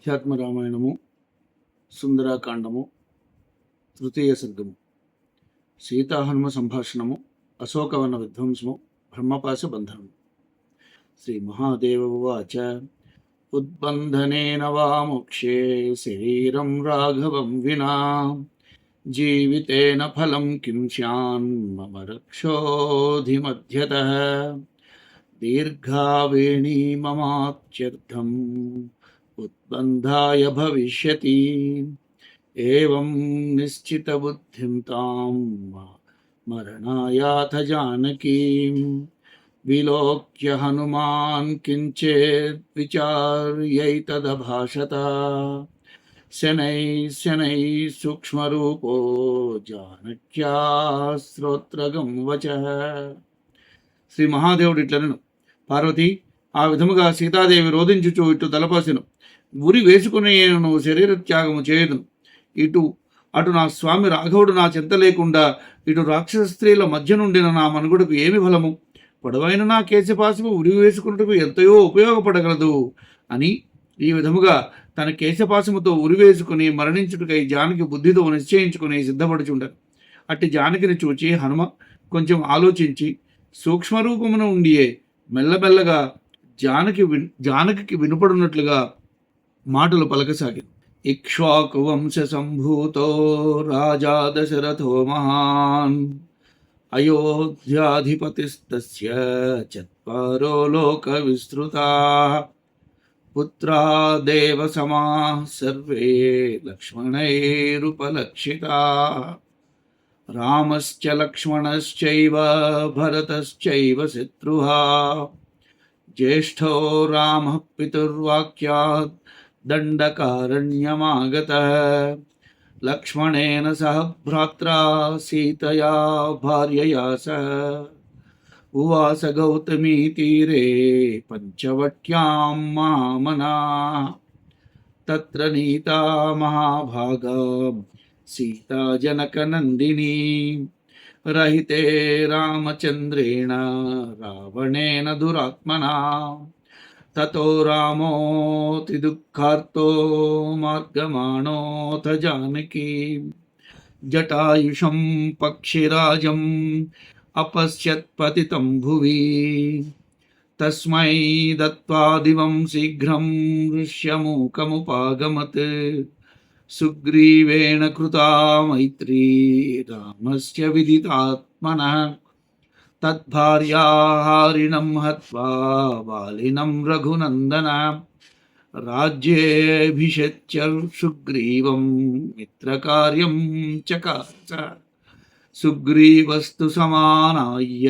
అధ్యాత్మ రామాయణము సుందరాకాండము తృతీయ సర్గము సీతాహనుమ సంభాషణము అశోకవన విధ్వంసము బ్రహ్మపాశ బంధనము. శ్రీ మహాదేవ ఉవాచ ఉద్బంధనేన వా మోక్షే శరీరం రాఘవం వినా జీవితేన ఫలం కిం స్యాన్ మమ రక్షోధిమధ్యతః దీర్ఘావేణీ మమాత్యర్థం ఉద్బంధాయ భవిష్యతి ఏవం నిశ్చిత బుద్ధిం తాం మరణాయాథ జానకీం విలోక్య హనుమాన్ కించేత్ విచార్యైతదభాషత శనై సూక్ష్మరూపో జానక్యా శ్రోత్రగం వచః. శ్రీ మహాదేవుడు ఇట్లనను, పార్వతి ఆ విధముగా సీతాదేవి రోధించుచు ఇటు తలపాసెను. ఉరి వేసుకునేను శరీర త్యాగము చేయదును. అటు నా స్వామి రాఘవుడు నా చింత లేకుండా ఇటు రాక్షస స్త్రీల మధ్య నుండిన నా మనుగుడుకు ఏమి ఫలము? పొడవైన నా కేశపాశము ఉరి వేసుకున్నట్టుకు ఎంతయో ఉపయోగపడగలదు అని ఈ విధముగా తన కేశపాశముతో ఉరివేసుకుని మరణించుటకై జానకి బుద్ధితో నిశ్చయించుకుని సిద్ధపడుచుండరు. అట్టి జానకిని చూచి హనుమ కొంచెం ఆలోచించి సూక్ష్మరూపమున ఉండియే మెల్లమెల్లగా జానకి వినుపడున్నట్లుగా మాటలు పలకసాగింది. ఇక్ష్వాకు వంశ సంభూతో రాజా దశరథో మహాన్ అయోధ్యాధిపతిస్తస్య చత్వారో లోక విస్తృతాః పుత్రా దేవ సమాః సర్వే లక్ష్మణైరుపలక్షితాః రామశ్చ లక్ష్మణశ్చైవ భరతశ్చైవ శత్రుః జ్యేష్ఠో రామః పితుర్వాక్యాత్ దండకారణ్యమాగతః లక్ష్మణేన సహ భ్రాత్రా సీతయా భార్యయా సహ ఉవాస గౌతమీ తీరే పంచవట్యాం మహామనాః తత్ర నీతా మహాభాగా సీతా జనకనందినీ రహితే రామచంద్రేణ రావణేన దురాత్మనా తతో రామోతి దుఃఖార్తో మార్గమాణోథ జానకీ జటాయుషం పక్షిరాజం అపశ్యత్ పతితం భువి తస్మై దత్వా దివం శీఘ్రం ఋష్యమూకముపాగమత్ సుగ్రీవేణ కృతా మైత్రీ రామస్య విదితాత్మనః తద్భార్యాహారిణం హత్వా వాలినం రఘునందన రాజ్యేభిషిచ్య సుగ్రీవం మిత్రకార్యం చకార సుగ్రీవస్తు సమానాయ్య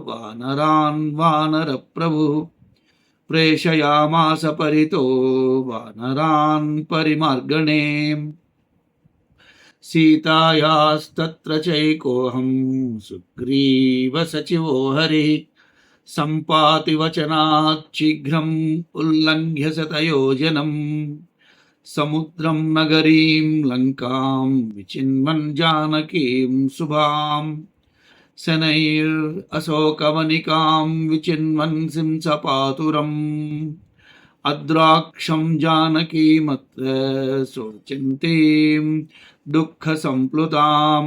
వానరాన్ వానరప్రభు ప్రేషయామాస పరితో వానరాన్ పరిమార్గణే సీతాయాస్తత్ర చైకోహం సుగ్రీవ సచివో హరి సంపాతి వచనాత్ శీఘ్రం ఉల్లంఘ్య శతయోజనం సముద్రం నగరీం లంకాం విచిన్వన్ జానకీం శుభాం శనైర్ అశోకవనికాం విచిన్వన్ సింసపాతురం అద్రాక్షం జానకీమత్ర శోచంతీం దుఃఖ సంప్లుతాం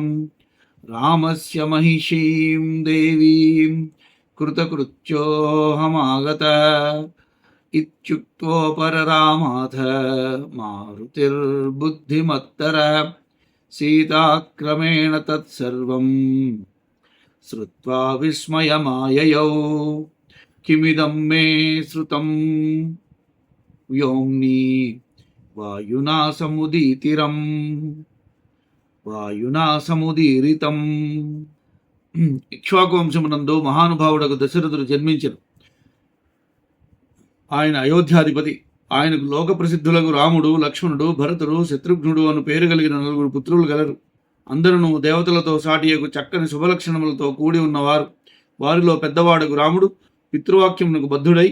రామస్య మహిషీం దేవీం కృతకృత్యోహమాగత ఇత్యుక్తోపరరామాథ మారుతిర్బుద్ధిమత్తర సీతాక్రమేణ తత్సర్వం శ్రుత్వా విస్మయమాయయౌ కిమిదం మే శ్రుతం వ్యోమ్ని వాయునా సముదీరితం. ఇక్ష్వాకు వంశమునందు మహానుభావుడకు దశరథుడు జన్మించను. ఆయన అయోధ్యాధిపతి. ఆయనకు లోక ప్రసిద్ధులకు రాముడు, లక్ష్మణుడు, భరతుడు, శత్రుఘ్నుడు అను పేరు కలిగిన 9 పుత్రులు గలరు. అందరూ దేవతలతో సాటియకు చక్కని శుభలక్షణములతో కూడి ఉన్నవారు. వారిలో పెద్దవాడకు రాముడు పితృవాక్యమునకు బద్ధుడై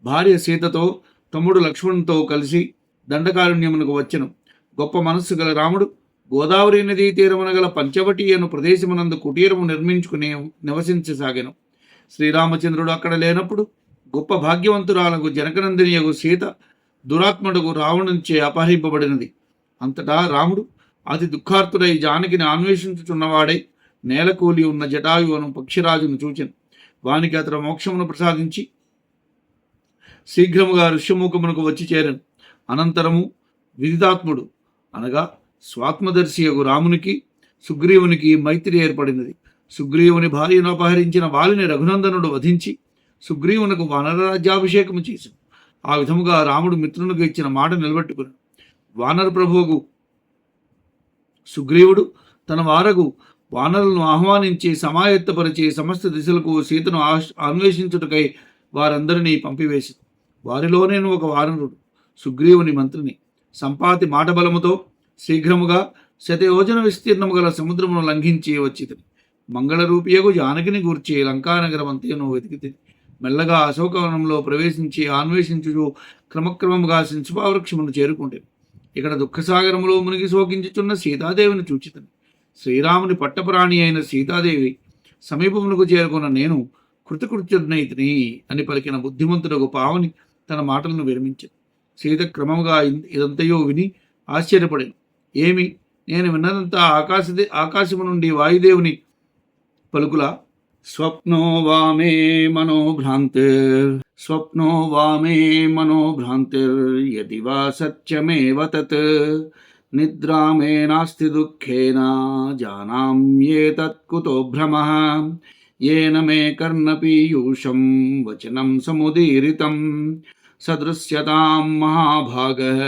భార్య సీతతో తమ్ముడు లక్ష్మణునితో కలిసి దండకారణ్యమునకు వచ్చెను. గొప్ప మనస్సు గల రాముడు గోదావరి నదీ తీరమున గల పంచవటి అను ప్రదేశమునందు కుటీరము నిర్మించుకుని నివసించసాగెను. శ్రీరామచంద్రుడు అక్కడ లేనప్పుడు గొప్ప భాగ్యవంతురాలకు జనకనందినియగు సీత దురాత్మడుగు రావణునిచే అపహరింపబడినది. అంతటా రాముడు అతి దుఃఖార్తుడై జానకిని అన్వేషించుచున్నవాడై నేలకూలి ఉన్న జటాయు అను పక్షిరాజును చూచెను. వానికి అతడు మోక్షమును ప్రసాదించి శీఘ్రముగా ఋష్యమూకమునకు వచ్చి చేరను. అనంతరము విదితాత్ముడు అనగా స్వాత్మదర్శియగు రామునికి సుగ్రీవునికి మైత్రి ఏర్పడినది. సుగ్రీవుని భార్యను అపహరించిన వాలిని రఘునందనుడు వధించి సుగ్రీవునకు వానరరాజ్యాభిషేకము చేశాను. ఆ విధముగా రాముడు మిత్రునికి ఇచ్చిన మాట నిలబెట్టుకుని వానర ప్రభువుకు సుగ్రీవుడు తన వారగు వానరులను ఆహ్వానించి సమాయత్తపరిచి సమస్త దిశలకు సీతను అన్వేషించుటకై వారందరినీ పంపివేసి వారిలో నేను ఒక వానరుడు సుగ్రీవుని మంత్రిని సంపాతి మాట బలముతో శీఘ్రముగా శతయోజన విస్తీర్ణము గల సముద్రమును లంఘించి వచ్చితిని. మంగళరూపియగు జానకిని గూర్చి లంకానగరం అంతేనో వెతికితే మెల్లగా అశోకవనంలో ప్రవేశించి అన్వేషించుచు క్రమక్రమముగా శింశుపావృక్షమును చేరుకుంటేను. ఇక్కడ దుఃఖసాగరములో మునిగి శోకించుచున్న సీతాదేవిని చూచితని. శ్రీరాముని పట్టపురాణి అయిన సీతాదేవి సమీపమునకు చేరుకున్న నేను కృతకృత్యుడనైతిని అని పలికిన బుద్ధిమంతుడకు పావని తన మాటలను విరమించాను. సీత క్రమముగా ఇదంతయో విని ఆశ్చర్యపడాను. ఏమి, నేను విన్నదంతా ఆకాశము నుండి వాయుదేవుని పలుకుల? స్వప్నో వామే మనోభ్రాంతిర్ యది వా సత్యమేవ తత్ నిద్రా మే నాస్తి దుఃఖేన జానామ్యేతత్ కుతో భ్రమః येन मे कर्णपीयूषं वचनं समुदीरितं सदृश्यतां महाभागः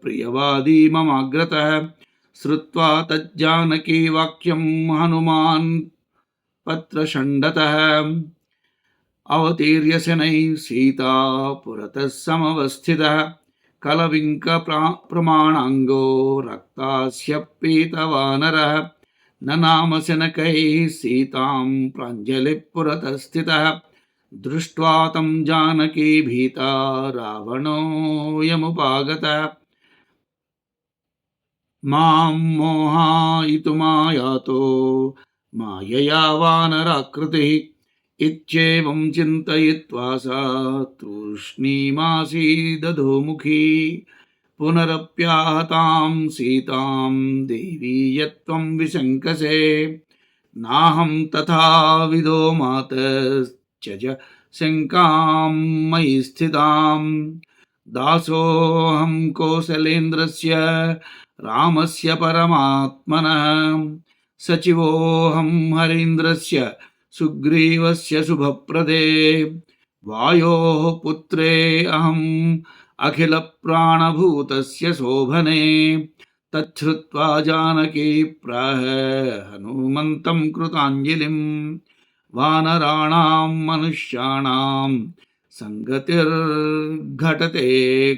प्रियवादी ममाग्रतः श्रुत्वा तज्जानकी वाक्यं हनुमान् पत्रषण्डतः अवतीर्य शनैः सीता पुरतः समवस्थितः कलविङ्क प्रमाणाङ्गो रक्तास्य पीतवानरः ननाम शनकैः सीतां प्राञ्जलिपुरतः स्थितः दृष्ट्वा तं जानकी भीता रावणोऽयमुपागतः मां मोहायितुमायातो मायया वानराकृतिः इत्येवं चिन्तयित्वा सा तूष्णीमासीदधोमुखी पुनरप्याहतां सीतां देवी यत्त्वं विशङ्कसे नाहं तथाविदो मातश्च शङ्कां मयि स्थितां दासोऽहं कौसलेन्द्रस्य रामस्य परमात्मनः सचिवोऽहं हरीन्द्रस्य सुग्रीवस्य शुभप्रदे वायोः पुत्रे अहम् अखिलप्राणभूतस्य शोभने तच्छ्रुत्वा जानकी प्राह हनुमन्तं कृताञ्जलिं वानराणां मनुष्याणां सङ्गतिर्घटते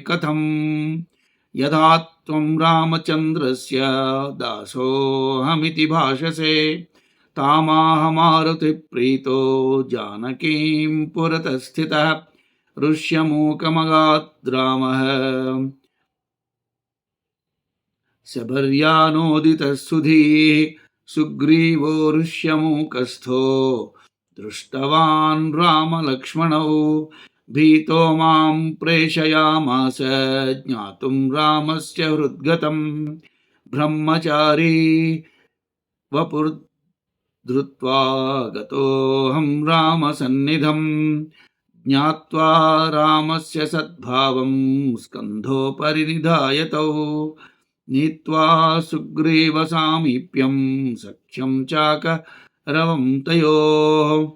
कथं यथा त्वं रामचन्द्रस्य दासोऽहमिति भाषसे तामाहमारुतिप्रीतो जानकीं पुरतः स्थितः ऋष्यमूकमगाद्रामः शबर्यानोदितः सुधीः सुग्रीवो ऋष्यमूकस्थो दृष्टवान् रामलक्ष्मणौ भीतो मां प्रेषयामास ज्ञातुं रामस्य हृद्गतं ब्रह्मचारी वपुर्धृत्वा गतोऽहं रामसन्निधम् ज्ञात्वा रामस्य सद्भावं स्कन्धोपरि निधाय तौ नीत्वा सुग्रीवसामीप्यं सख्यं चाकरवं तयोः.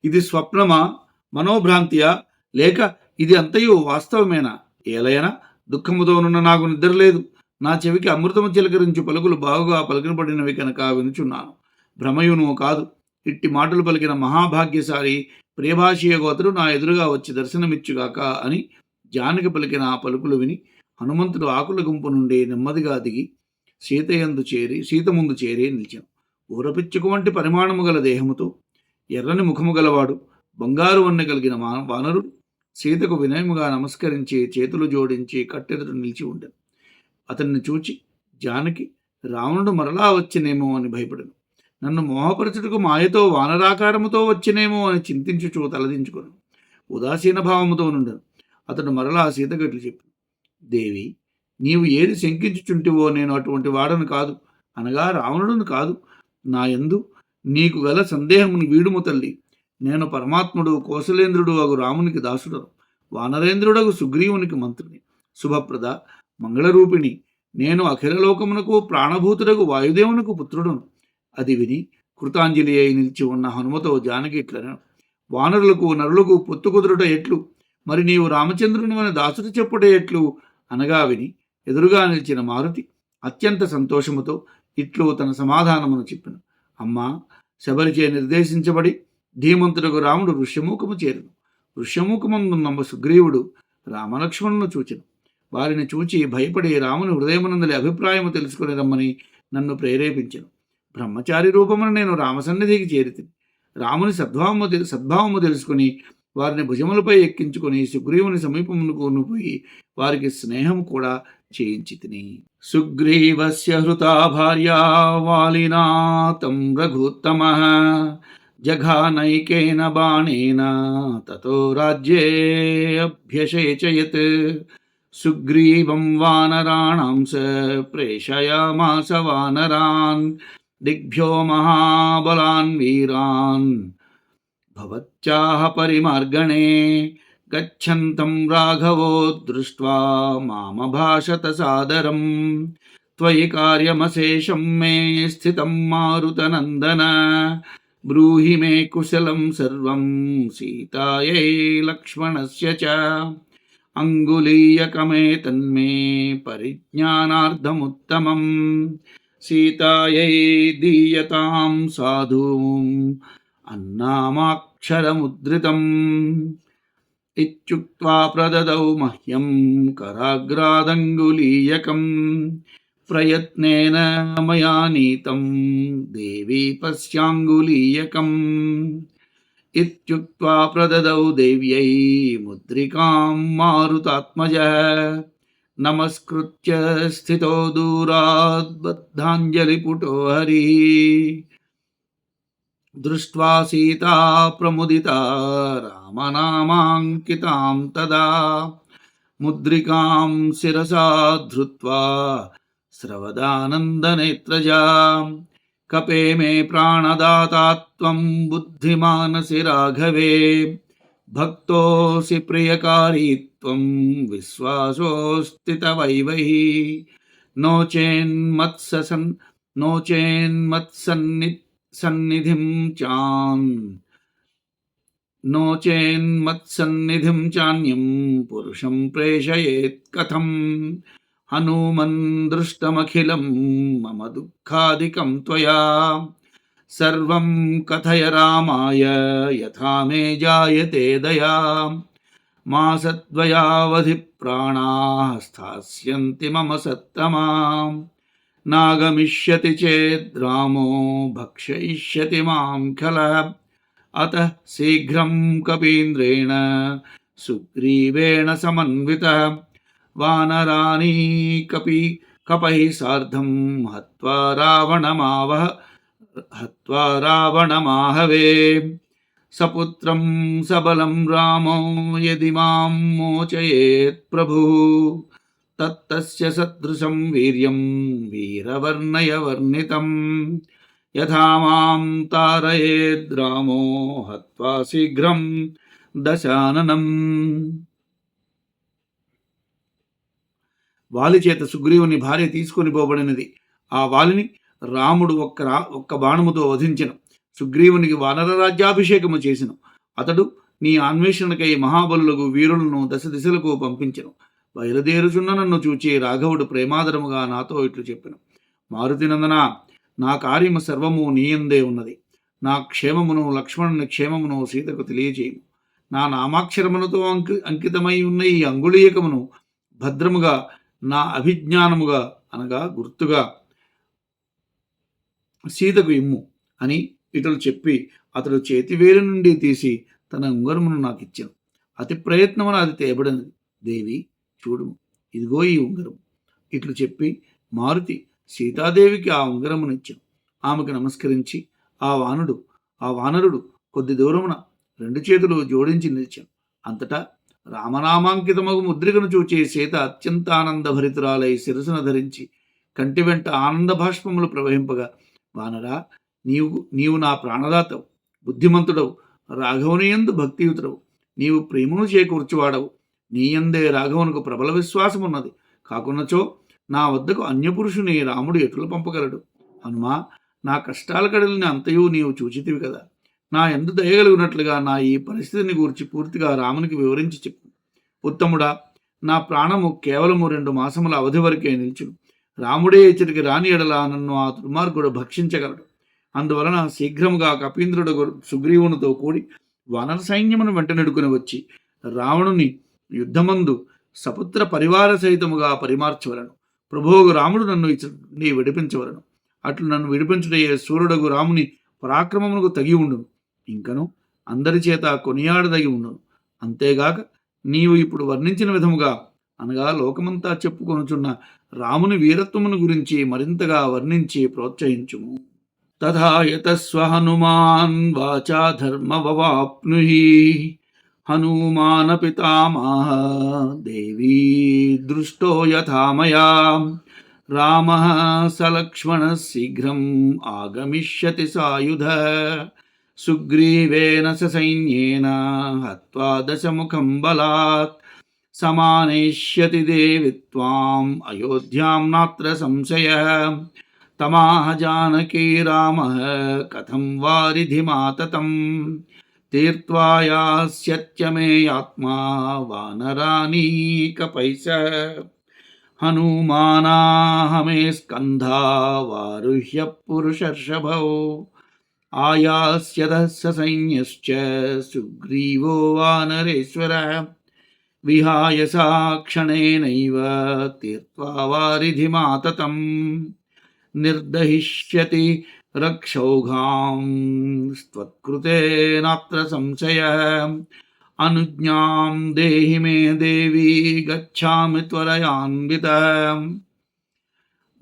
ఇది స్వప్నమా, మనోభ్రాంతియా, లేక ఇది అంతయు వాస్తవమేనా? ఏలైనా దుఃఖముతోనున్న నాకు నిద్రలేదు. నా చెవికి అమృతము చిలకరించు పలుకులు బాగుగా పలికినపడినవి కనుక వినుచున్నాను. భ్రమయును కాదు. ఇట్టి మాటలు పలికిన మహాభాగ్యశాలి ప్రియభాషీయగు అతడు నా ఎదురుగా వచ్చి దర్శనమిచ్చుగాక అని జానకి పలికిన ఆ పలుకులు విని హనుమంతుడు ఆకుల గుంపు నుండి నెమ్మదిగా దిగి సీత ముందు చేరి నిలిచాను. ఊరపిచ్చుకు వంటి పరిమాణము గల దేహముతో ఎర్రని ముఖము గలవాడు, బంగారు వన్నె కలిగిన వానరుడు సీతకు వినయముగా నమస్కరించి చేతులు జోడించి కట్టెదురు నిలిచి ఉండెను. అతన్ని చూచి జానకి రావణుడు మరలా వచ్చినేమో అని భయపడను. నన్ను మోహపరచుటకు మాయతో వానరాకారముతో వచ్చినేమో అని చింతించుచూ తలదించుకొను. ఉదాసీన భావముతో నుండెను. అతడు మరలా సీతకు ఇట్లు చెప్పి, దేవి, నీవు ఏది శంకించుచుంటివో నేను అటువంటి వాడను కాదు, అనగా రావణుడును కాదు. నా యందు నీకు గల సందేహమును వీడుము తల్లి. నేను పరమాత్ముడు కౌశలేంద్రుడు అగు రామునికి దాసుడను, వానరేంద్రుడగు సుగ్రీవునికి మంత్రిని, శుభప్రద మంగళరూపిణి. నేను అఖిలలోకమునకు ప్రాణభూతుడగు వాయుదేవునకు పుత్రుడును. అది విని కృతాంజలి అయి నిలిచి ఉన్న హనుమతో జానకి ఇట్లనెను, వానరులకు నరులకు పొత్తు కుదురుట ఎట్లు, మరి నీవు రామచంద్రుని మన దాసుడు చెప్పుట ఎట్లు అనగా విని ఎదురుగా నిలిచిన మారుతి అత్యంత సంతోషముతో ఇట్లు తన సమాధానమును చెప్పెను. అమ్మా, శబరిచే నిర్దేశించబడి ధీమంతుడకు రాముడు ఋష్యమూకము చేరును. ఋష్యమూకమందున్న సుగ్రీవుడు రామలక్ష్మణులను చూచెను. వారిని చూచి భయపడి రాముని హృదయమునందలి అభిప్రాయము తెలుసుకుని రమ్మని నన్ను ప్రేరేపించెను. బ్రహ్మచారి రూపమున నేను రామసన్నిధికి చేరితిని. రాముని సద్భావము తెలుసుకుని వారిని భుజములపై ఎక్కించుకుని సుగ్రీవుని సమీపమునకు పోయి వారికి స్నేహం కూడా చేయించి తిని. సుగ్రీవస్య హృతా భార్యా వాలినా తం రఘుత్తమః జఘానైకేన బాణేన తతో రాజ్యే అభ్యషేచయత్. సుగ్రీవం వానరాణాం స ప్రేషయామాస వానరాన్ దిగ్భ్యో మహాబలాన్ వీరాన్ భవత్యాః పరిమార్గణే గచ్చంతం రాఘవో దృష్ట్వా మామభాషత సాదరం. త్వయి కార్యమశేషం మే స్థితం మారుతనందన, బ్రూహి మే కుశలం సర్వం సీతాయై లక్ష్మణస్య చ. అంగుళీయకమే తన్మే పరిజ్ఞానార్థముత్తమం, సీతాయై దీయతాం సాధూం అన్నామాక్షరముద్రితం. ఇత్యుక్త్వా ప్రదదౌ మహ్యం కరాగ్రాదంగులీయకం, ప్రయత్నేన మయా నీతం దేవీ పశ్యాంగులీయకం. ఇత్యుక్త్వా ప్రదదౌ దేవ్యై ముద్రికాం మారుతాత్మజః, నమస్కృత్య స్థితో దూరాద్ బద్ధాంజలిపుటో హరిః. దృష్ట్వా సీతా ప్రముదితా రామనామాంకితాం తదా, ముద్రికాం శిరసా ధృత్వా స్రవదానందనేత్రజా. కపే మే ప్రాణదాతా త్వం బుద్ధిమానసి రాఘవే, భక్తోసి ప్రియకారీ త్వం విశ్వాసోస్తి తవైవహి. నోచేన్మత్సన్నిధిం చాన్యం పురుషం ప్రేషయేత్ కథం. హనుమన్ దృష్టమఖిలం మమ దుఃఖాదికం త్వయా, సర్వం కథయ రామాయ యథా మే జాయతే దయా. మాసద్వయావధి ప్రాణాః స్థాస్యంతి మమ సత్తమా, నాగమిష్యతి చేద్రామో భక్షయిష్యతి మాం ఖలః. అతః శీఘ్రం కపీంద్రేణ సుగ్రీవేణ సమన్వితః, వానరాణి కపైః సార్ధం హత్వా రావణమాహవే. సపుత్రం సబలం రామో యది మాం మోచయేత్ ప్రభుః, తత్తస్య సదృశం వీర్యం వీరవర్ణయ వర్ణితం. యథా మాం తారయేద్ రామో హత్వా శీఘ్రం దశాననం. వాలి చేత సుగ్రీవుని భార్య తీసుకొని పోబడినది. ఆ వాలిని రాముడు ఒక్క బాణముతో వధించెను. సుగ్రీవునికి వానర రాజ్యాభిషేకము చేసెను. అతడు నీ అన్వేషణకై మహాబలులకు వీరులను దశ దిశలకు పంపించెను. బయలుదేరుచున్న నన్ను చూచి రాఘవుడు ప్రేమాదరముగా నాతో ఇట్లు చెప్పెను, మారుతినందన, నా కార్యము సర్వము నీయందే ఉన్నది. నా క్షేమమును లక్ష్మణుని క్షేమమును సీతకు తెలియచేయము. నా నామాక్షరములతో అంకితమై ఉన్న ఈ అంగుళీయకమును భద్రముగా నా అభిజ్ఞానముగా అనగా గుర్తుగా సీతకు ఇమ్ము అని ఇతడు చెప్పి అతడు చేతివేలు నుండి తీసి తన ఉంగరమును నాకు ఇచ్చాను. అతి ప్రయత్నమున అది తేబడినది. దేవి చూడుము, ఇదిగో ఈ ఉంగరం. ఇట్లు చెప్పి మారుతి సీతాదేవికి ఆ ఉంగరమునిచ్చాను. ఆమెకు నమస్కరించి ఆ వానరుడు కొద్ది దూరమున రెండు చేతులు జోడించి నిలిచాను. అంతటా రామనామాంకితమగు ముద్రికను చూచి సీత అత్యంత ఆనందభరితురాలై శిరసున ధరించి కంటి వెంట ఆనంద భాష్పములు ప్రవహింపగా, వానరా, నీవు నా ప్రాణదాతవు, బుద్ధిమంతుడవు, రాఘవునియందు భక్తియుతుడవు, నీవు ప్రేమను చేకూర్చువాడవు, నీయందే రాఘవునకు ప్రబల విశ్వాసమున్నది. కాకున్నచో నా వద్దకు అన్యపురుషుని రాముడు ఎటుల పంపగలడు? హనుమా, నా కష్టాల కడలిని అంతయు నీవు చూచితివి కదా. నా ఎందు దయగలిగినట్లుగా నా ఈ పరిస్థితిని గూర్చి పూర్తిగా రామునికి వివరించి చెప్పు. ఉత్తముడా, నా ప్రాణము కేవలము 2 మాసముల అవధి వరకే నిల్చును. రాముడే ఇచ్చటికి రాని ఎడలా నన్ను ఆ దుర్మార్గుడు భక్షించగలడు. అందువలన శీఘ్రముగా కపీంద్రుడు సుగ్రీవునితో కూడి వానర సైన్యమును వెంటనెడుకుని వచ్చి రావణుని యుద్ధమందు సపుత్ర పరివార సహితముగా పరిమార్చవలను. ప్రభువుగు రాముడు నన్ను ఇచ్చటి విడిపించవలను. అట్లు నన్ను విడిపించుటయే సూర్యుడగు రాముని పరాక్రమమునకు తగి ఉండును. ఇంకను అందరి చేత కొనియాడదగి ఉండును. అంతేగాక నీవు ఇప్పుడు వర్ణించిన విధముగా, అనగా లోకమంతా చెప్పుకొనుచున్న రాముని వీరత్వమును గురించి మరింతగా వర్ణించి ప్రోత్సహించుము. తథా యతస్వ హనుమాన్ వాచా ధర్మవవాప్నుహి హనుమాన పితామహ దేవీ దృష్టో యథా మయా రామః సలక్ష్మణః శీఘ్రం ఆగమిష్యతి సాయుధ సుగ్రీవేన సైన్యేన హత్వా దశముఖం బలాత్ సమానేష్యతి దేవి త్వాం అయోధ్యాం నాత్ర సంశయః తమాహ జానకీ రామః కథం వారిధిమాతతం తీర్త్వా యాస్యత్యమేయాత్మా వానరానీకపైస హనుమానాహమే స్కంధా వారుహ్య పురుషర్షభౌ ఆయాస్యత సైన్యశ్చ సుగ్రీవో వానరేశ్వర విహాయ సాక్షణేనైవ తీర్త్వా వారిధిమాతతం నిర్దహిష్యతి రక్షౌఘాం స్త్వత్కృతే నాత్ర సంశయః అనుజ్ఞాం దేహి మే దేవి గచ్ఛామి త్వరయాన్వితః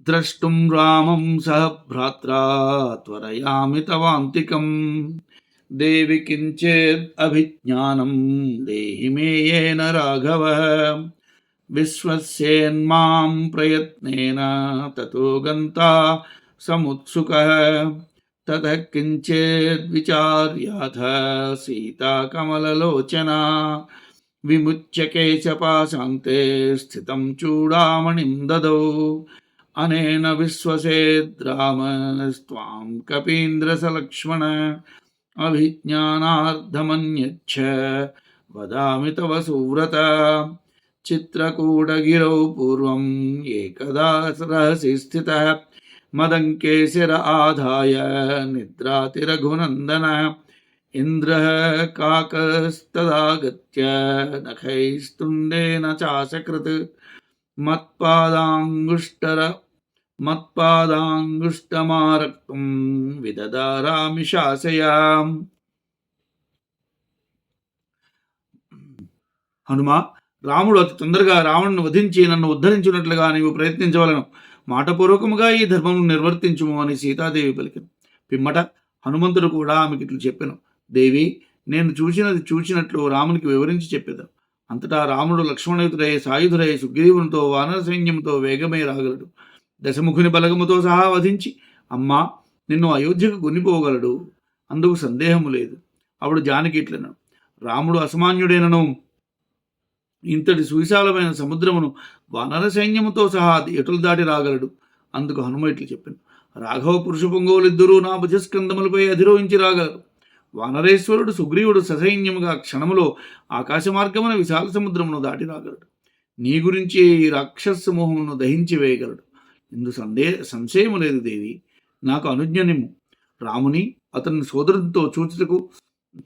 ద్రష్టుం రామం సహ భ్రాత్రా త్వరయామి తవాంతికం దేవి కించేద్ అభిజ్ఞానం దేహి మే యేన రాఘవః విశ్వస్యేన్మాం ప్రయత్నేన తతో గంతా సముత్సుకః తతః కించేద్ విచార్యాథ సీతా కమలలోచనా విముచ్య కేశపాశాంతే స్థితం చూడామణిం దదౌ అనేన విశ్వసేద్రామస్త్వాం కపీంద్రసలక్ష్మణ అభిజ్ఞానార్థమన్యచ్చ వదామి తవ సువ్రత చిత్రకూటగిరౌ పూర్వం ఏకదా రహసి స్థితః మదంకేశిర ఆదాయ నిద్రాతి రఘునందన ఇంద్రః కాకస్తదాగత్య నఖైస్తుండేన చాసకృత్ మత్పాదాంగుష్టమారక్తుం విదదారామి శాసయాం. హనుమా, రాముడు అతి తొందరగా రావణ్ణి వధించి నన్ను ఉద్ధరించినట్లుగా నీవు ప్రయత్నించవలను. మాటపూర్వకముగా ఈ ధర్మమును నిర్వర్తించుము అని సీతాదేవి పలికిను. పిమ్మట హనుమంతుడు కూడా ఆమెకి ఇట్లు చెప్పెను. దేవి, నేను చూచినట్లు రామునికి వివరించి చెప్పేదను. అంతటా రాముడు లక్ష్మణయుతుడై సాయుధుడై సుగ్రీవునితో వానర సైన్యంతో వేగమే రాగలడు. దశముఖుని బలగముతో సహా వధించి, అమ్మా, నిన్ను అయోధ్యకు కొనిపోగలడు, అందుకు సందేహము లేదు. అప్పుడు జానకి ఇట్లను, రాముడు అసమాన్యుడైనను ఇంతటి సువిశాలమైన సముద్రమును వానర సైన్యముతో సహా ఎటులు దాటి రాగలడు. అందుకు హనుమ ఇట్లు చెప్పాను. రాఘవ పురుష పొంగవులిద్దరూ నా భుజస్కందములపై అధిరోహించి రాగలరు. వానరేశ్వరుడు సుగ్రీవుడు ససైన్యముగా క్షణములో ఆకాశ మార్గమున విశాల సముద్రమును దాటి రాగలడు. నీ గురించి ఈ రాక్షస సమూహమును దహించి వేయగలడు. ఇందు సంశయము లేదు దేవి. నాకు అనుజ్ఞనిమ్ము. రాముని అతని సోదరునితో చూచుటకు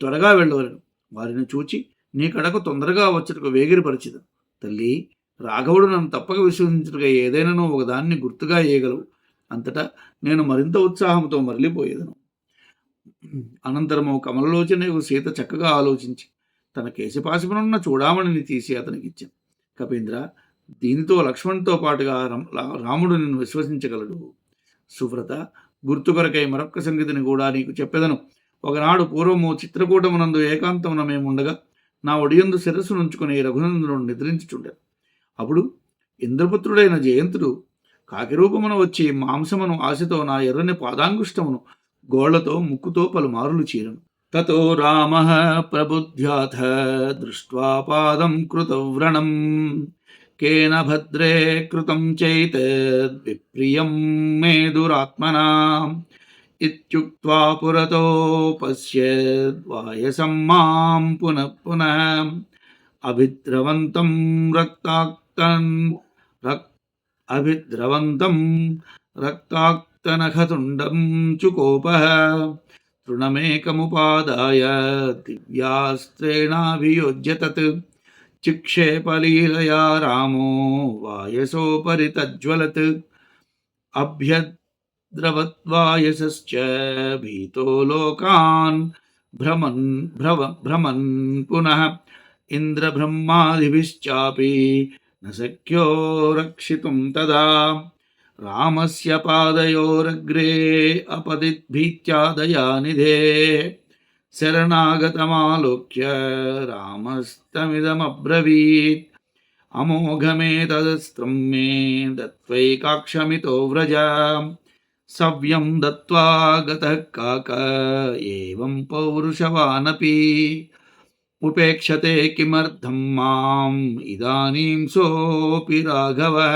త్వరగా వెళ్ళవలను. వారిని చూచి నీ కడకు తొందరగా వచ్చుటకు వేగిరపరిచిదు. తల్లి, రాఘవుడు నన్ను తప్పక విశ్వసించుటగా ఏదైనానో ఒకదాన్ని గుర్తుగా వేయగలవు. అంతటా నేను మరింత ఉత్సాహంతో మరలిపోయేదను. అనంతరము కమలలోచన సీత చక్కగా ఆలోచించి తన కేశపాశమునున్న చూడామణిని తీసి అతనికిచ్చాను. కపీంద్ర, దీనితో లక్ష్మణ్తో పాటుగా రాముడు నిన్ను విశ్వసించగలడు. సువ్రత, గుర్తు కొరకై మరొక్క సంగతిని కూడా నీకు చెప్పెదను. ఒకనాడు పూర్వము చిత్రకూటమునందు ఏకాంతమున మేముండగా నా ఒడియందు శిరస్సు నుంచుకుని రఘునందనుడు నిద్రించుచుండెను. అప్పుడు ఇంద్రపుత్రుడైన జయంతుడు కాకిరూపమున వచ్చి మాంసమును ఆశతో నా ఎర్రని పాదాంగుష్టమును గోళ్లతో ముక్కుతో పలుమారులు చీరను. తతో రామః ప్రబుద్ధ్యాథ దృష్ట్వా పాదం కృతవ్రణం కేన భద్రే కృతం చైతద్ విప్రియం మే దురాత్మనా ఇత్యుక్త్వా పురతో పశ్యద్వాయసం మాం పునః పునః అభిద్రవంతం రక్తాక్తం అభిద్రవంతం రక్తాక్తనఖతుండం చుకోపః తృణమేకముపాదాయ దివ్యాస్త్రేణాభియోజ్య తత్ చిక్షేపలీలయా రామో వాయసోపరి తజ్వలత్ అభ్యద్రవద్వాయసశ్చ భీతో లోకాన్ భ్రమన్ పునః ఇంద్రబ్రహ్మాదిభిశ్చాపి న శక్యో రక్షితుం తదా రామస్య పాదయోరగ్రే అపతిద్భీత్యాదయానిధే శరణాగతమాలోక్య రామస్తమిదమబ్రవీత్ అమోఘమేతదస్త్రం మే దత్వైకాక్షమితో వ్రజ సవ్యం దత్వా గతః కాక ఏవం పౌరుషవానపి ఉపేక్షతే కిమర్థం మాం ఇదానీం సోపి రాఘవః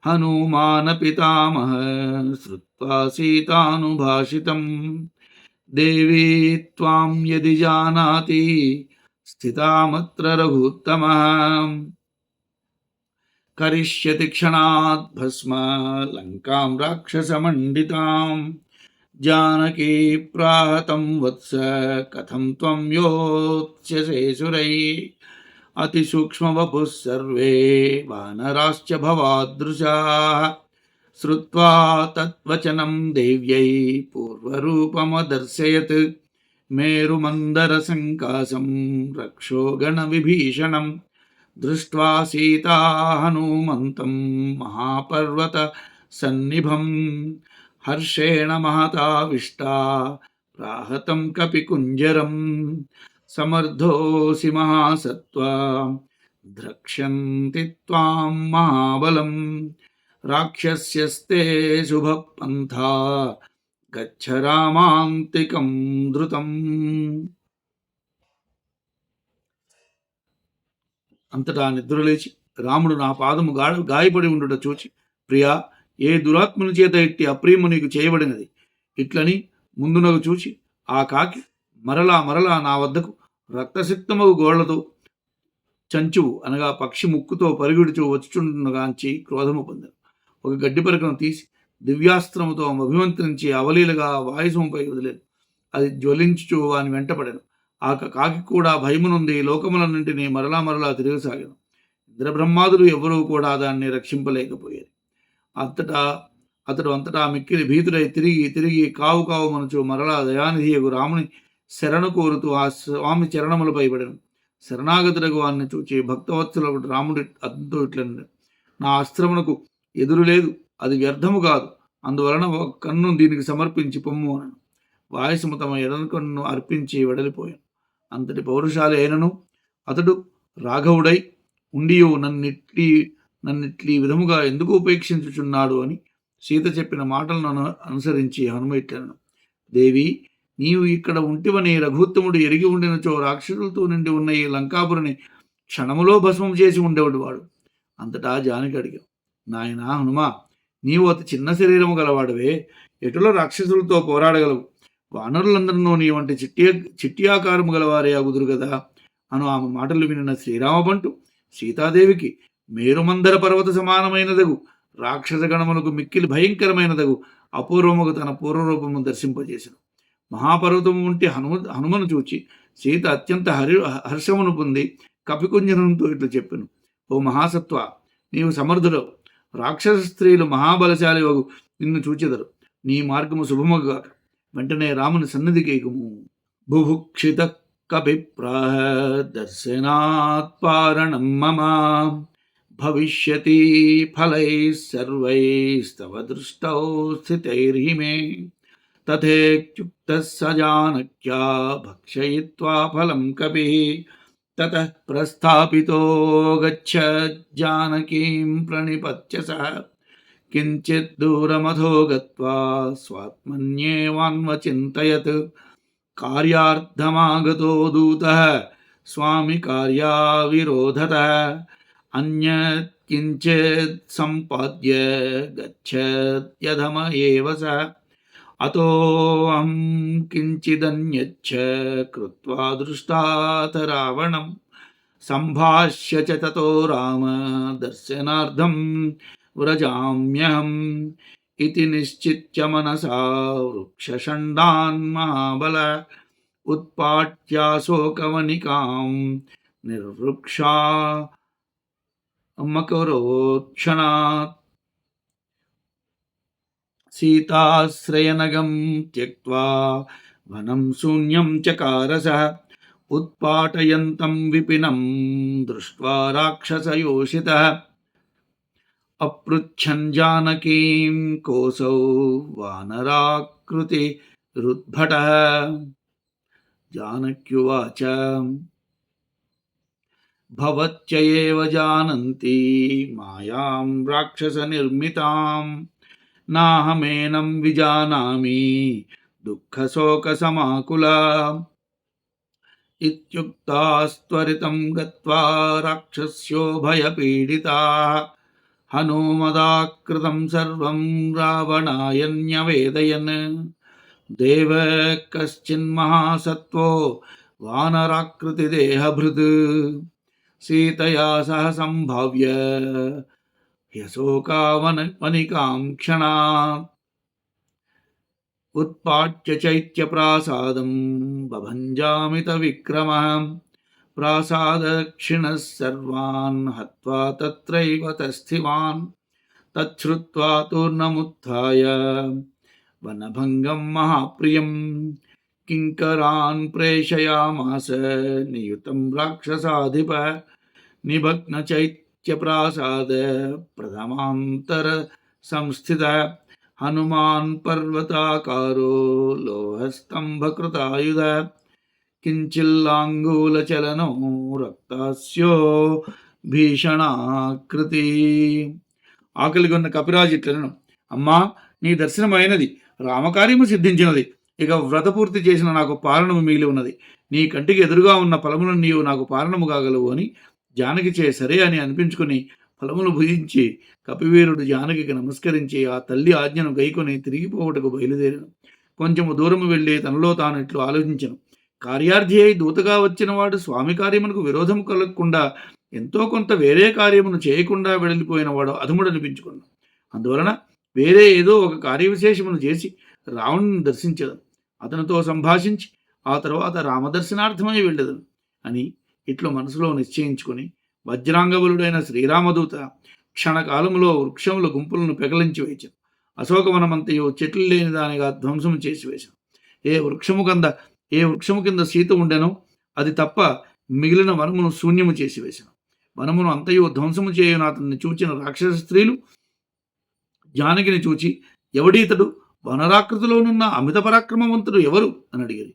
హనుమాన పితామహ శ్రుత్వా సీతానుభాషితం దేవీ త్వాం యది జానాతి స్థితామత్ర రఘుత్తమః కరిష్యతి క్షణాత్ భస్మ లంకాం రాక్షసమండితాం జానకీ ప్రాహతం వత్స కథం త్వం యోత్స్యసే సురైః అతిసూక్ష్మవపుః సర్వే వానరాశ్చ భవాదృశాః శ్రుత్వా తద్వచనం దేవ్యై పూర్వరూపమదర్శయత్ మేరుమందరసంకాసం రక్షోగణవిభీషణం దృష్ట్వా సీతా హనుమంతం మహాపర్వత సన్నిభం హర్షేణ మహతావిష్టా ప్రాహతం కపికుంజరం సమర్థోసి మహాసత్వా ద్రక్ష్యంతి త్వాం మహాబలం రాక్షస్యస్తే శుభపంథా గచ్చ రామాంతికం ధృతం. అంతటా నిద్రలేచి రాముడు నా పాదము గాయపడి ఉండుట చూచి, ప్రియా, ఏ దురాత్మని చేత ఇట్టి అప్రియము నీకు చేయబడినది ఇట్లని ముందునకు చూచి ఆ కాకి మరలా నా వద్దకు రక్తసిక్తమగు గోళ్లతో చంచువు అనగా పక్షి ముక్కుతో పరిగెడుచు వచ్చుచుండగాంచి క్రోధము పొందాను. ఒక గడ్డి పరకను తీసి దివ్యాస్త్రముతో అభిమంత్రించి అవలీలగా వాయుసముపై వదిలేను. అది జ్వలించుచు వాని వెంటపడాను. ఆ కాకి కూడా భయమునుంది లోకములన్నింటినీ మరలా తిరగసాగాను. ఇంద్రబ్రహ్మాదులు ఎవరూ కూడా దాన్ని రక్షింపలేకపోయారు. అతడు అంతటా మిక్కిలి భీతుడై తిరిగి కావు మనుచు మరలా దయానిధియగు రాముని శరణు కోరుతూ ఆ స్వామి చరణములపై పడెను. శరణాగతులకు వారిని చూచి భక్తవత్సలకు రాముడి అతనితో ఇట్లన్నాడు, నా అస్త్రమునకు ఎదురు లేదు, అది వ్యర్థము కాదు, అందువలన ఒక కన్ను దీనికి సమర్పించి పొమ్ము అనను. వాయసము తమ ఎడన కన్ను అర్పించి వెడలిపోయాను. అంతటి పౌరుషాలి అయినను అతడు రాఘవుడై ఉండియో నన్నిట్లీ విధముగా ఎందుకు ఉపేక్షించుచున్నాడు అని సీత చెప్పిన మాటలను అనుసరించి హనుమ ఇట్లనెను, దేవి, నీవు ఇక్కడ ఉంటివని రఘుత్తముడు ఎరిగి ఉండినచో రాక్షసులతో నిండి ఉన్న ఈ లంకాపురిని క్షణములో భస్మం చేసి ఉండేవాడు వాడు. అంతటా జానకి అడిగావు, నాయనా హనుమా, నీవు అతి చిన్న శరీరము గలవాడవే, ఎటుల రాక్షసులతో పోరాడగలవు? వానరులందరినూ నీ వంటి చిట్టి ఆకారము గలవారే అగుదురు కదా అను ఆమె మాటలు వినిన శ్రీరామబంటు సీతాదేవికి మేరుమందర పర్వత సమానమైనదగు రాక్షస గణములకు మిక్కిలి భయంకరమైనదగు అపూర్వముకు తన పూర్వరూపము దర్శింపజేసెను. మహాపర్వతము వంటి హనుమను చూచి సీత అత్యంత హర్షమును పొంది కపికుంజనంతో ఇట్లు చెప్పెను, ఓ మహాసత్వ, నీవు సమర్థుడవు. రాక్షస స్త్రీలు మహాబలశాలి వగు నిన్ను చూచెదరు. నీ మార్గము శుభముగాక. వెంటనే రాముని సన్నిధికి ఎగుము. బుభుక్షిత కపిప్రాహ దర్శనాత్ పారణం మమ భవిష్యతి ఫలై సర్వైస్తవ దృష్టౌ స్థితైర్హిమే తథేత్యుక్తః స జానక్యా భక్షయిత్వా ఫలం కపిః తతః ప్రస్థాపితో గచ్చత్ జానకీం ప్రణిపత్య సః కించిత్ దూరమధో గత్వా స్వాత్మన్యేవాన్వచింతయత్ కార్యార్థమాగతో దూతః స్వామి కార్యావిరోధతః అన్యత్ కించిత్ సంపాద్య గచ్చత్యధమ ఏవ సః అతోహం కించిదన్యచ్చ కృత్వా దృష్టాత రావణం సంభాష్య చ తతో రామ దర్శనార్థం వ్రజామ్యహం ఇతి నిశ్చిత్య మనసా వృక్షషండాన్ మహాబల ఉత్పాట్యాశోకవనికాం నిర్వృక్షామకరోక్షణాత్ సీతాశ్రయనగం త్యక్త్వా వనం శూన్యం చకార సః ఉత్పాటయంతం విపినం దృష్ట్వా రాక్షసయోషితః అపృచ్ఛన్ జానకీం కోసౌ వానరాకృతిరుద్భటః జానక్యువాచ భవత్యయేవ జానంతి మాయాం రాక్షసనిర్మితాం నాహమేనం విజానామి దుఃఖశోకసమాకులా ఇత్యుక్తాస్త్వరితం గత్వా రాక్షస్యో భయపీడితాః హనుమదాకృతం సర్వం రావణాయ న్యవేదయన్ దేవः కశ్చిన్మహాసత్వో వానరాకృతిదేహభృత్ సీతయా సహ సంభావ్య హ్యశోకావనికాం క్షణాత్ ఉత్పాట్య చైత్యప్రాసాదం బభంజామిత విక్రమः ప్రాసాదక్షిణः సర్వాన్ హత్వా తత్రైవ తస్థివాన్ తచ్ఛ్రుత్వా తూర్ణముత్థాయ వనభంగం మహాప్రియం కింకరాన్ ప్రేషయామాస నియుతం రాక్షసాధిప నిభగ్న చైత్యప్రాసాద ప్రథమాంతర సంస్థిత హనుమాన్ పర్వతాకారో లోహస్తంభకృతాయుధ కించిల్లాంగూలచలనో రక్తాస్యో భీషణాకృతి. ఆకలిగొన్న కపిరాజు ఇట్లను, అమ్మా నీ దర్శనమైనది, రామకార్యము సిద్ధించినది, ఇక వ్రతపూర్తి చేసిన నాకు పాలనము మిగిలి ఉన్నది, నీ కంటికి ఎదురుగా ఉన్న ఫలములను నీవు నాకు పాలనము కాగలవు అని జానకి చే సరే అని అనిపించుకుని ఫలములు భుజించి కపివీరుడు జానకికి నమస్కరించి ఆ తల్లి ఆజ్ఞను గైకొని తిరిగిపోవటకు బయలుదేరను. కొంచెము దూరము వెళ్ళి తనలో తాను ఇట్లు ఆలోచించను, కార్యార్థి అయి దూతగా వచ్చిన వాడు స్వామి కార్యమునకు విరోధము కలగకుండా ఎంతో కొంత వేరే కార్యమును చేయకుండా వెళ్ళిపోయిన వాడు అధముడు అనిపించుకున్నాడు. అందువలన వేరే ఏదో ఒక కార్యవిశేషమును చేసి రావణుని దర్శించదను, అతనితో సంభాషించి ఆ తర్వాత రామదర్శనార్థమై వెళ్ళదను అని ఇట్లు మనసులో నిశ్చయించుకుని వజ్రాంగబలుడైన శ్రీరామదూత క్షణకాలములో వృక్షముల గుంపులను పెకలించి వేచాను. అశోకవనమంతయు చెట్లు లేని దానిగా ధ్వంసము చేసి వేశాను. ఏ వృక్షము కింద సీత ఉండెనో అది తప్ప మిగిలిన వనమును శూన్యము చేసి వేశాను. వనమును అంతయు ధ్వంసము చేయున అతన్ని చూచిన రాక్షస స్త్రీలు జానకిని చూచి, ఎవడీతడు, వనరాకృతిలోనున్న అమిత పరాక్రమవంతుడు ఎవరు అని అడిగారు.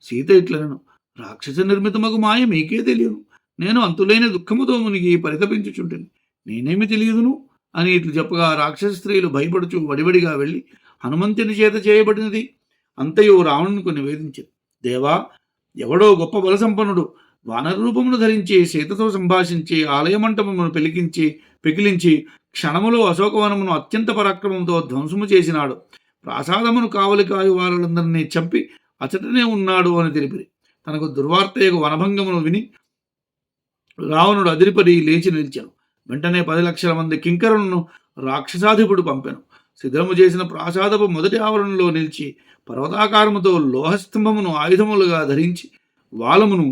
సీత ఇట్లనను, రాక్షస నిర్మితమగు మాయ మీకే తెలియను, నేను అంతులేని దుఃఖముతో మునిగి పరితపించుచుంటిని, నేనేమి తెలియదును అని ఇట్లు చెప్పగా రాక్షస స్త్రీలు భయపడుచు వడివడిగా వెళ్ళి హనుమంతుని చేత చేయబడినది అంతయు రావణునికి నివేదించింది. దేవా, ఎవడో గొప్ప బలసంపన్నుడు వానర రూపమును ధరించి సీతతో సంభాషించి ఆలయమంటపమును పెకిలించి క్షణములో అశోకవనమును అత్యంత పరాక్రమంతో ధ్వంసము చేసినాడు. ప్రాసాదమును కావలి కాయు వారందరినీ చంపి అచటనే ఉన్నాడు అని తెలిపిరి. తనకు దుర్వార్తయకు వనభంగమును విని రావణుడు అదిరిపడి లేచి నిలిచాను. వెంటనే 10 లక్షల మంది కింకరులను రాక్షసాధిపుడు పంపెను. శిథిలము చేసిన ప్రాసాదపు మొదటి ఆవరణలో నిలిచి పర్వతాకారముతో లోహస్తంభమును ఆయుధములుగా ధరించి వాలమును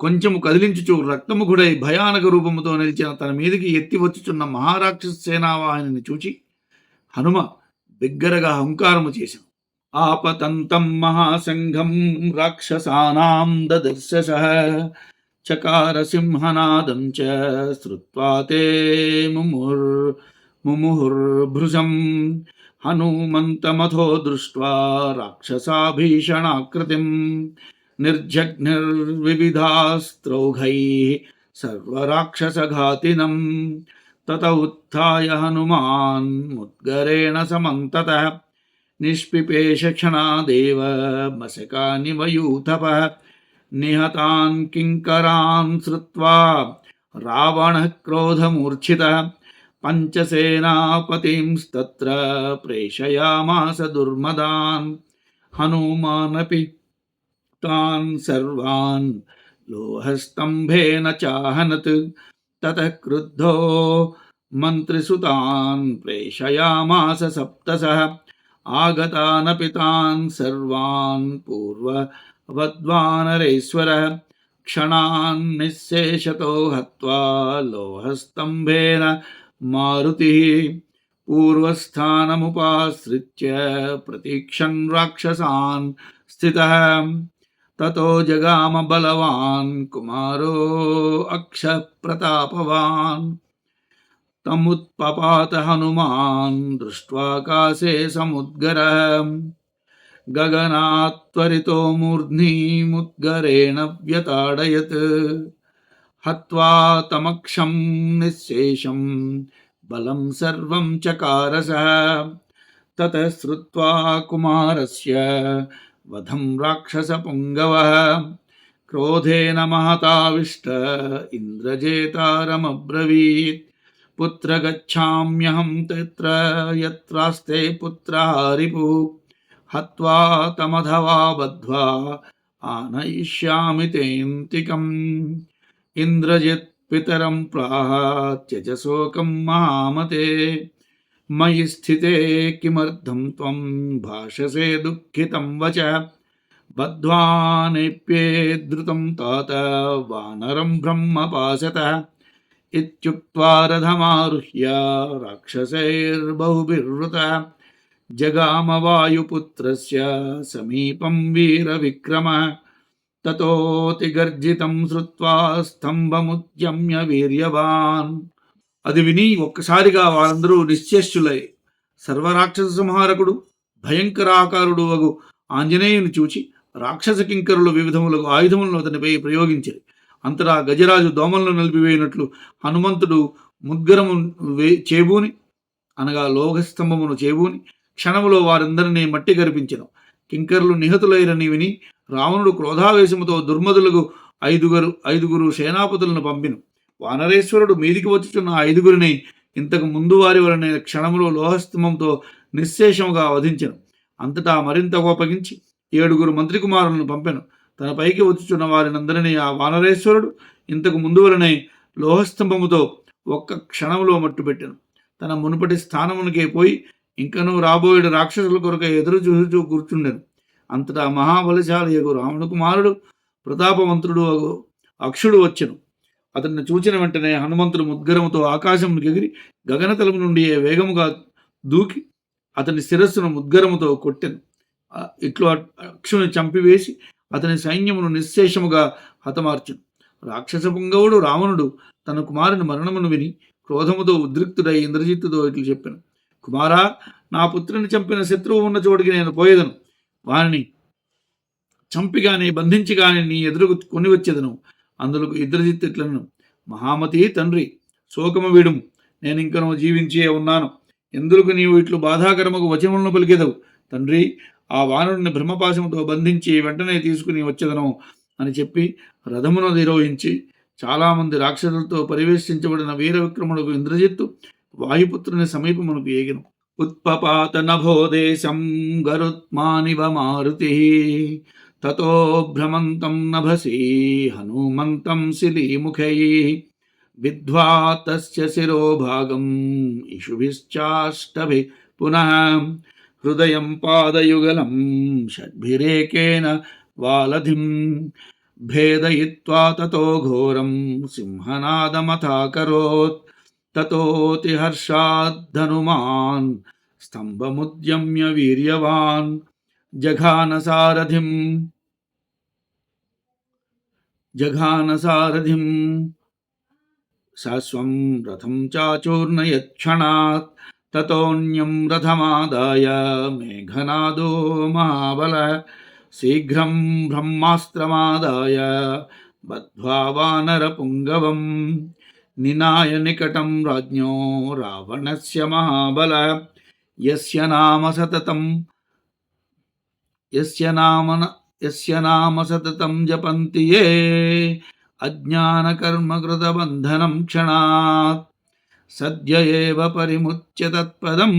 కొంచెము కదిలించుచు రక్తముఖుడై భయానక రూపముతో నిలిచిన తన మీదికి ఎత్తి వచ్చుచున్న మహారాక్షస సేనావాహిని చూచి హనుమ బిగ్గరగా హుంకారము చేశాను. ఆపతంతం మహాసంఘం రాక్షసానాం దదర్శసః చకార సింహనాదం చ శ్రుత్వా తే ముముహుర్భృశం హనుమంతమథో దృష్ట్వా రాక్షసా భీషణాకృతిం निर्जघ्निर्विविधास्त्रौघैः सर्वराक्षसघातिनं तत उत्थाय हनुमान् मुद्गरेण समन्ततः निष्पिपेश क्षणादेव मशकानिवयूथपः निहतान् किङ्करान् श्रुत्वा रावणः क्रोधमूर्छितः पञ्चसेनापतिंस्तत्र प्रेषयामास दुर्मदान् हनुमानपि तान् सर्वान् लोहस्तम्भेन चाहनत् ततः क्रुद्धो मन्त्रिसुतान् प्रेषयामास सप्तशः आगतानपि तान् सर्वान् पूर्ववद्वानरेश्वरः क्षणान् निःशेषतो हत्वा लोहस्तम्भेन मारुतिः पूर्वस्थानमुपाश्रित्य प्रतीक्षन् राक्षसान् स्थितः ततो जगाम बलवान् कुमारो अक्षः प्रतापवान् तमुत्पपात हनुमान् दृष्ट्वाकाशे समुद्गरः गगनात् त्वरितो मूर्ध्नि मुद्गरेण व्यताडयत् हत्वा तमक्षं निःशेषं बलं सर्वं चकारसः ततः श्रुत्वा कुमारस्य वधं राक्षसपुङ्गवः क्रोधेन महताविष्ट इन्द्रजेतारमब्रवीत् पुत्र गच्छाम्यहं तत्र यत्रास्ते पुत्रः रिपुः हत्वा तमधवा बद्ध्वा आनयिष्यामि तेऽन्तिकम् इन्द्रजित् पितरं प्राह त्यज शोकं महामते मयि स्थिते किमर्थं त्वं भाषसे दुःखितं वचः बद्ध्वा नेप्ये द्रुतं तात वानरं ब्रह्मपाशतः इत्युक्त्वा रथमारुह्य राक्षसैर्बहुभिर्वृतः जगाम वायुपुत्रस्य समीपं वीरविक्रमः తతోతిగర్జితం శ్రుత్వా స్తంభముద్యమ్య వీర్యవాన్. అది విని ఒక్కసారిగా వారందరూ నిశ్చేష్టులై సర్వరాక్షస సంహారకుడు భయంకరాకారుడు వగు ఆంజనేయుని చూచి రాక్షస కింకరులు వివిధములకు ఆయుధములను అతనిపై ప్రయోగించారు. అంతటా గజరాజు దోమలను నిలిపివేయినట్లు హనుమంతుడు ముద్గరము చేబూని అనగా లోహస్తంభమును చేబూని క్షణములో వారందరినీ మట్టి గర్పించెను. కింకరులు నిహతులైరని విని రావణుడు క్రోధావేశముతో దుర్మదులకు ఐదుగురు సేనాపతులను పంపిను. వానరేశ్వరుడు మీదికి వచ్చుచున్న ఐదుగురిని ఇంతకు ముందు వారి వలన క్షణములో లోహస్తంభంతో నిశ్శేషముగా వధించెను. అంతటా మరింత కోపగించి 7 మంత్రి కుమారులను పంపెను. తన పైకి వచ్చుచున్న వారినందరినీ ఆ వానరేశ్వరుడు ఇంతకు ముందు వలనే లోహస్తంభముతో ఒక్క క్షణములో మట్టుపెట్టెను. తన మునుపటి స్థానమునికే పోయి ఇంకనూ రాబోయేడు రాక్షసుల కొరకై ఎదురు చూస్తూ కూర్చుండెను. అంతటా మహాబలశాలి యగు రావణ కుమారుడు ప్రతాపవంతుడు అక్షుడు వచ్చెను. అతన్ని చూచిన వెంటనే హనుమంతుడు ముద్గరముతో ఆకాశమునికి ఎగిరి గగనతలము నుండి వేగముగా దూకి అతని శిరస్సును ముద్గరముతో కొట్టెను. ఇట్లు అక్షుని చంపివేసి అతని సైన్యమును నిశ్శేషముగా హతమార్చెను. రాక్షస పుంగవుడు రావణుడు తన కుమారుని మరణమును విని క్రోధముతో ఉద్రిక్తుడై ఇంద్రజిత్తుతో ఇట్లు చెప్పాను: కుమారా, నా పుత్రుని చంపిన శత్రువు ఉన్న చోటికి నేను పోయేదను. వారిని చంపిగాని బంధించిగాని నీ ఎదురుకు కొని వచ్చేదను. అందులకు ఇంద్రజిత్తు ఇట్లను: మహామతి తండ్రి, శోకము వీడుము. నేను ఇంకనూ జీవించే ఉన్నాను. ఎందుకు నీవు ఇట్లు బాధాకరముకు వచనములను పలికెదవు? తండ్రి, ఆ వానరుని బ్రహ్మపాశముతో బంధించి వెంటనే తీసుకుని వచ్చేదను అని చెప్పి రథమును ధిరోహించి చాలామంది రాక్షసులతో పరివేషించబడిన వీర విక్రముడుకు ఇంద్రజిత్తు వాయుపుత్రుని సమీపమునకు ఏగెను. ఉత్పపాత నభోదేశం గరుత్మానివ మారుతి తతో భ్రమంతం నభసి హనుమంతం శిలీముఖై విద్ధ్వా తస్య శిరోభాగం ఇషుభిశ్చాష్టభి పునః హృదయం పాదయుగలం షడ్భిరేకేన వాలధిం భేదయిత్వా తతో ఘోరం సింహనాదమథాకరోత్ తతోతి హర్షాద్ధనుమాన్ స్తంభముద్యమ్య వీర్యవాన్ జఘానసారథిం శాశ్వం రథం చాచూర్ణయత్క్షణాత్ తతోన్యం రథమాదాయ మేఘనాదో మహాబల శీఘ్రం బ్రహ్మాస్త్రమాదాయ బద్ధ్వా వానరపుంగవం నినాయ నికటం రాజ్ఞో రావణస్య మహాబల యస్య నామ సతతం జపంతి యే అజ్ఞానకర్మకృతబంధనం క్షణాత్ సద్య ఏవ పరిముచ్య తత్పదం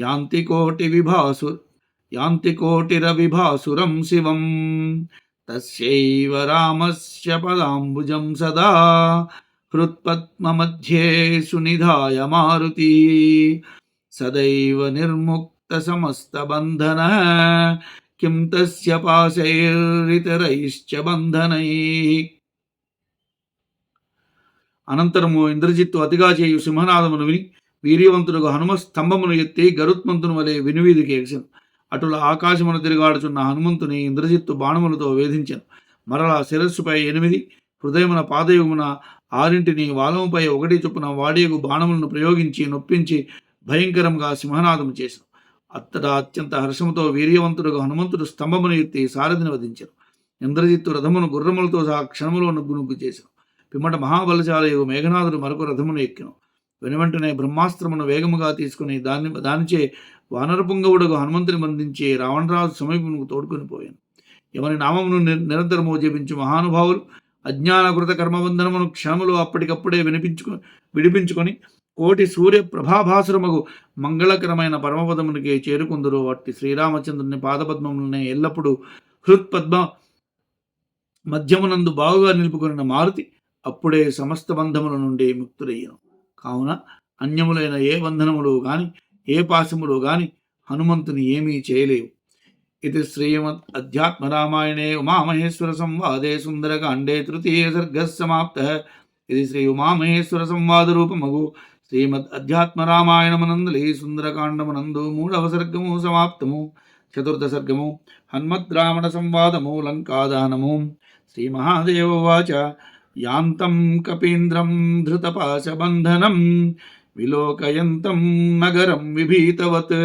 యాంతి కోటిరవిభాసురం శివం తస్యైవ రామస్య పదాంబుజం సదా హృత్పద్మमध्ये సునిధాయ మారుతి సదైవ నిర్ముక్త సమస్తబంధన కిం తస్య పాశైరితరైశ్చ బంధనైః. అనంతరము ఇంద్రజిత్తు అతిగా చేయు సింహనాదమును విని వీర్యవంతుడుగా హనుమ స్తంభమును ఎత్తి గరుత్మంతుని వలె వినువీధికి ఎగిసెను. అటుల ఆకాశమును తిరుగాడుచున్న హనుమంతుని ఇంద్రజిత్తు బాణములతో వేధించెను. మరలా శిరస్సుపై 8, హృదయమున పాదయుగమున 6 వాలముపై 1 చొప్పున వాడియగు బాణములను ప్రయోగించి నొప్పించి భయంకరంగా సింహనాదము చేసెను. అత్తడా అత్యంత హర్షముతో వీర్యవంతుడుగా హనుమంతుడు స్తంభమును ఎత్తి సారథిని వధించెను. ఇంద్రజిత్తు రథమును గుర్రములతో సహా క్షణములో నుగ్గు చేసెను. పిమ్మట మహాబలశాలయు మేఘనాథుడు మరొక రథమును ఎక్కెను. వెనువెంటనే బ్రహ్మాస్త్రమును వేగముగా తీసుకుని దానిచే వానరపుంగవుడుగా హనుమంతుని బంధించి రావణరాజు సమీపమునకు తోడుకొని పోయాను. ఎవరి నామమును నిరంతరము జపించు మహానుభావులు అజ్ఞానకృత కర్మబంధనమును క్షణములో అప్పటికప్పుడే విడిపించుకొని కోటి సూర్య ప్రభాభాసురమగు మంగళకరమైన పరమపదమునికి చేరుకుందరు. వాటి శ్రీరామచంద్రుని పాదపద్మములనే ఎల్లప్పుడూ హృత్పద్మ మధ్యమునందు బాగుగా నిలుపుకొనిన మారుతి అప్పుడే సమస్త బంధముల నుండి ముక్తుడయ్యను. కావున అన్యములైన ఏ బంధనములు గాని ఏ పాశములు గాని హనుమంతుని ఏమీ చేయలేవు. ఇది శ్రీమద్ అధ్యాత్మ రామాయణే ఉమామహేశ్వర సంవాదే సుందరకాండే తృతీయ సర్గ సమాప్త. ఇది శ్రీ ఉమామహేశ్వర సంవాద రూపమగు శ్రీమద్ అధ్యాత్మ రామాయణమనందలి సుందరకాండమునందు 3వ సర్గము సమాప్తము. 4వ సర్గము హన్మద్రావణ సంవాదము లంకాదానము. శ్రీ మహాదేవ వాచ యాంతం కపీంద్రం ధృతపాశబంధనం విలోకయంతం నగరం విభీతవత్.